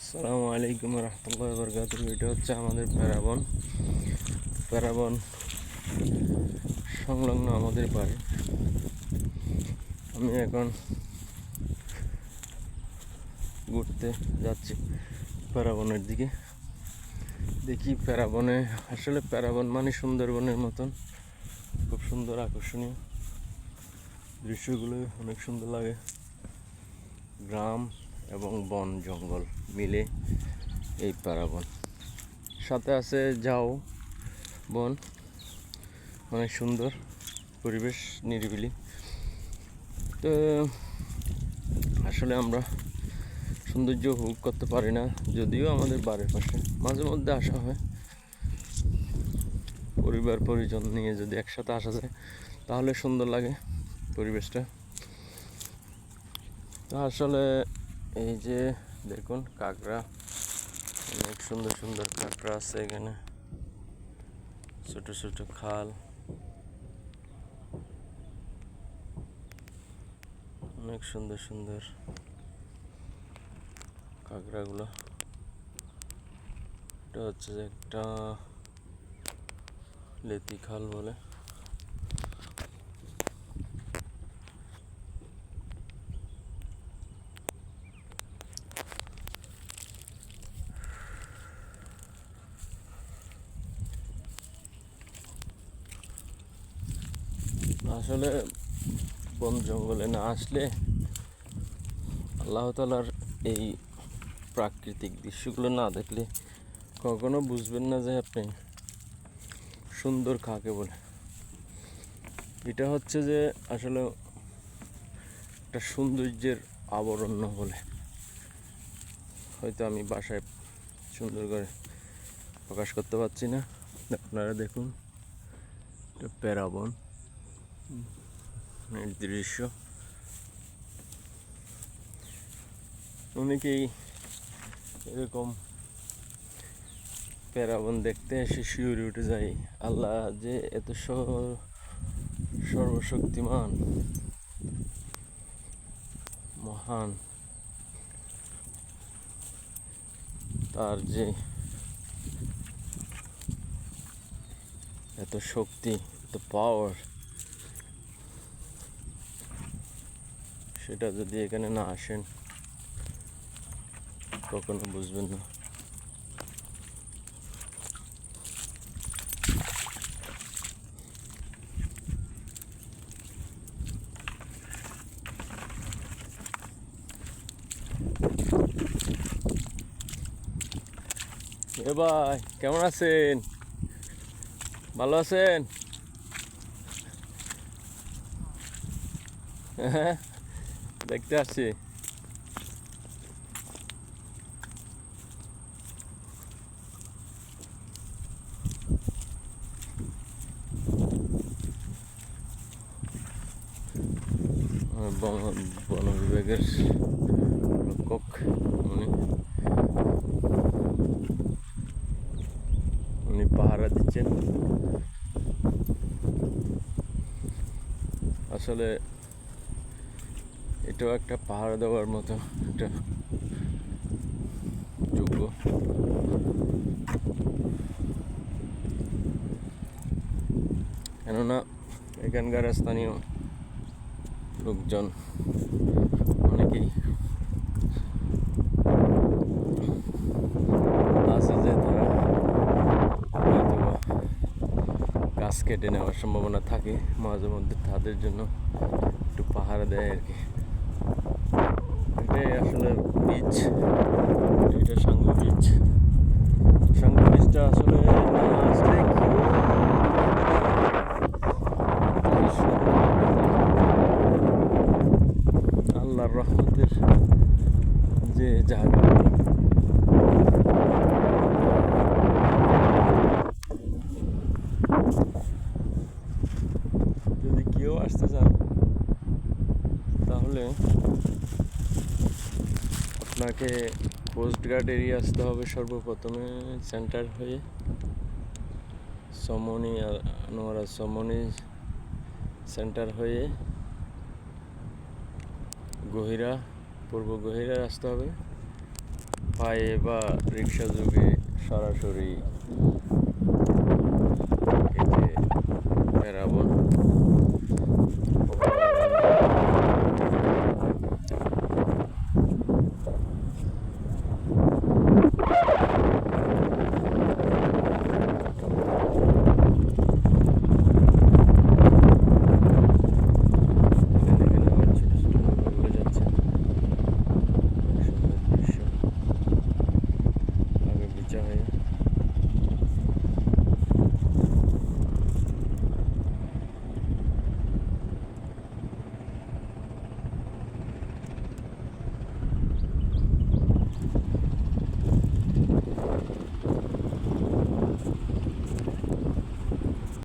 আসসালামু আলাইকুম রহমতুল্লাহি ওয়া বারাকাতুহু। এটা হচ্ছে আমাদের প্যারাবন সংলগ্ন আমাদের বাড়ি। আমি এখন ঘুরতে যাচ্ছি প্যারাবনের দিকে। দেখি প্যারাবনে আসলে প্যারাবন মানে সুন্দরবনের মতন খুব সুন্দর আকর্ষণীয় দৃশ্যগুলো অনেক সুন্দর লাগে। গ্রাম এবং বন জঙ্গল মিলে এই প্যারাবন, সাথে আছে ঝাউ বন, অনেক সুন্দর পরিবেশ, নিরিবিলি। তো আসলে আমরা সৌন্দর্য উপভোগ করতে পারি না, যদিও আমাদের বাড়ির পাশে মাঝে মধ্যে আসা হয়। পরিবার পরিজন নিয়ে যদি একসাথে আসা যায় তাহলে সুন্দর লাগে পরিবেশটা। তো আসলে এই যে দেখুন কাঁকড়া, অনেক সুন্দর সুন্দর কাঁকড়া আছে এখানে, ছোট ছোট খাল, অনেক সুন্দর সুন্দর কাঁকড়াগুলো। এটা হচ্ছে যে একটা লেতি খাল বলে। আসলে বন জঙ্গলে না আসলে আল্লাহ তাআলার এই প্রাকৃতিক দৃশ্যগুলো না দেখলে কখনো বুঝবেন না যে আপনি সুন্দর কাকে বলে। এটা হচ্ছে যে আসলে একটা সৌন্দর্যের আবরণ্য বলে, হয়তো আমি বাসায় সুন্দর করে প্রকাশ করতে পারছি না। আপনারা দেখুন, এটা প্যারাবন দৃশ্য। অনেকেই এরকম প্যারাবন দেখতে এসে শিউরে উঠে যায়, আল্লাহ যে এত সর্বশক্তিমান মহান, তার যে এত শক্তি, এত পাওয়ার, সেটা যদি এখানে না আসেন কখনো বুঝবেন না। এ ভাই, কেমন আছেন? ভালো আছেন? হ্যাঁ, দেখতে আসছি। বন বিভাগের রক্ষক উনি পাহারা দিচ্ছেন। আসলে এটাও একটা পাহারা দেওয়ার মতো একটা যোগ্য। কেননা এখানকার স্থানীয় লোকজন অনেকেই আছে যে তারা হয়তো গাছ কেটে নেওয়ার সম্ভাবনা থাকে, মাঝে মধ্যে তাদের জন্য একটু পাহারা দেয় আর কি। এটাই আসলে বীজ, এটা সাঙ্গু বীজ। সাঙ্গু বীজটা আসলে না আসলে আল্লাহর রহমতের যে জায়গা, যদি কেউ আসতে চান তাহলে আপনাকে কোস্টগার্ড এরিয়া আসতে হবে সর্বপ্রথমে, সেন্টার হয়ে সমনি নোয়ারা সমনি সেন্টার হয়ে গহিরা, পূর্ব গহিরা আসতে হবে। পায়ে বা রিক্সা যোগে সরাসরি এই যে ভেড়াবন